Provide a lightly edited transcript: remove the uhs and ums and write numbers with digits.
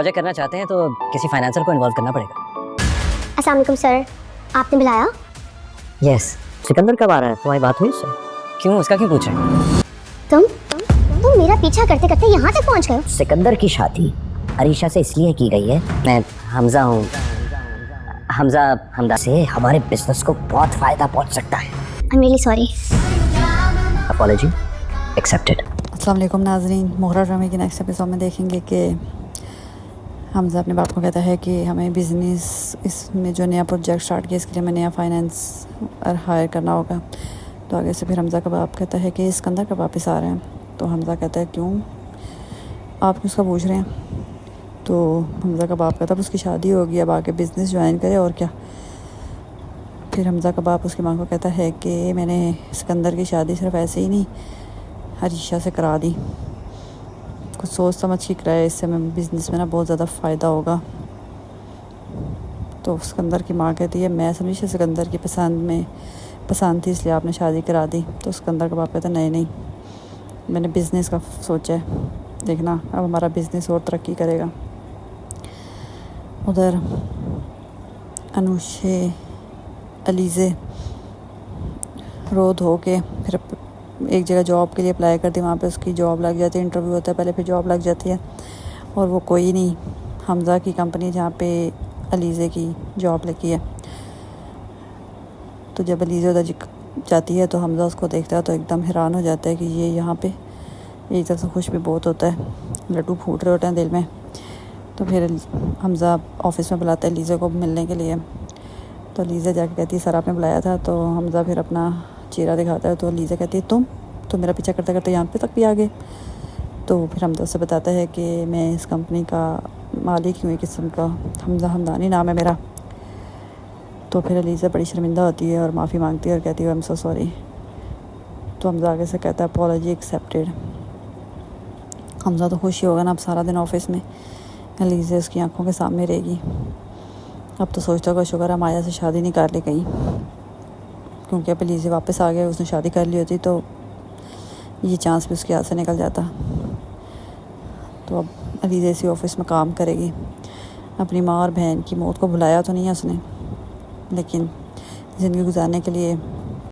Project करना चाहते हैं तो किसी फाइनेंसर को इन्वॉल्व करना पड़ेगा। अस्सलाम वालेकुम सर, आपने बुलाया? यस। सिकंदर कब आ रहा है? तुम्हारी बात हुई उससे? क्यों, उसका क्यों पूछे? तुम मेरा पीछा करते करते यहाँ तक पहुँच गए। सिकंदर की शादी अरीशा से इसलिए की गई है, मैं हमजा हूँ, हमजा से हमारे बिजनेस को बहुत फायदा पहुंच सकता है। I am really sorry. Apology accepted. अस्सलाम वालेकुम नाज़रीन, मोहरा ड्रामे के नेक्स्ट एपिसोड में देखेंगे कि हमजा अपने बाप को कहता है कि हमें बिज़नेस इसमें जो नया प्रोजेक्ट स्टार्ट किया इसके लिए हमें नया फाइनेंस हायर करना होगा। तो आगे से फिर हमजा का बाप कहता है कि सिकंदर कब वापस आ रहे हैं। तो हमजा कहता है क्यों, आप क्यों उसका पूछ रहे हैं? तो हमजा का बाप कहता है उसकी शादी होगी, अब आके बिज़नेस ज्वाइन करे और क्या। फिर हमजा का बाप उसकी माँ को कहता है कि मैंने सिकंदर की शादी सिर्फ ऐसे ही नहीं अरीशा से करा दी, कुछ सोच समझ के कराया, इससे हमें बिज़नेस में ना बहुत ज़्यादा फ़ायदा होगा। तो सिकंदर की माँ कहती है मैं समझी सिकंदर की पसंद थी इसलिए आपने शादी करा दी। तो सिकंदर का बाप कहता है नहीं, मैंने बिज़नेस का सोचा है, देखना अब हमारा बिज़नेस और तरक्की करेगा। उधर अनुशे अलीज़े रो धो के फिर एक जगह जॉब के लिए अप्लाई करती है, वहाँ पे उसकी जॉब लग जाती है, इंटरव्यू होता है पहले, फिर जॉब लग जाती है। और वो कोई नहीं, हमजा की कंपनी जहाँ पे अलीज़े की जॉब लगी है। तो जब अलीज़े उधर जाती है तो हमजा उसको देखता है तो एकदम हैरान हो जाता है कि ये यहाँ पे, एक तरफ से खुश भी बहुत होता है, लड्डू फूट रहे होते हैं दिल में। तो फिर हमजा ऑफिस में बुलाता है अलीज़े को मिलने के लिए। तो अलीज़ा जाके कहती है सर आपने बुलाया था। तो हमजा फिर अपना चेहरा दिखाता है। तो अलीज़ा कहती है तुम मेरा पीछा करते करते यहाँ पे तक भी आ गए। तो फिर हमजा उससे बताता है कि मैं इस कंपनी का मालिक हूँ, एक किस्म का हमदानी नाम है मेरा। तो फिर अलीज़ा बड़ी शर्मिंदा होती है और माफ़ी मांगती है और कहती है आई एम सो सॉरी। तो हमजा आगे से कहता है अपॉलॉजी एक्सेप्टेड। हमजा तो खुश ही होगा ना, अब सारा दिन ऑफिस में अलीज़ा उसकी आंखों के सामने रहेगी। अब तो सोचता होगा शुक्र है माया से शादी नहीं कर ली कहीं, क्योंकि अब अलीज़ा वापस आ गया, उसने शादी कर ली होती तो ये चांस भी उसके हाथ से निकल जाता। तो अब अलीज़ा इसी ऑफिस में काम करेगी। अपनी माँ और बहन की मौत को भुलाया तो नहीं है उसने, लेकिन ज़िंदगी गुजारने के लिए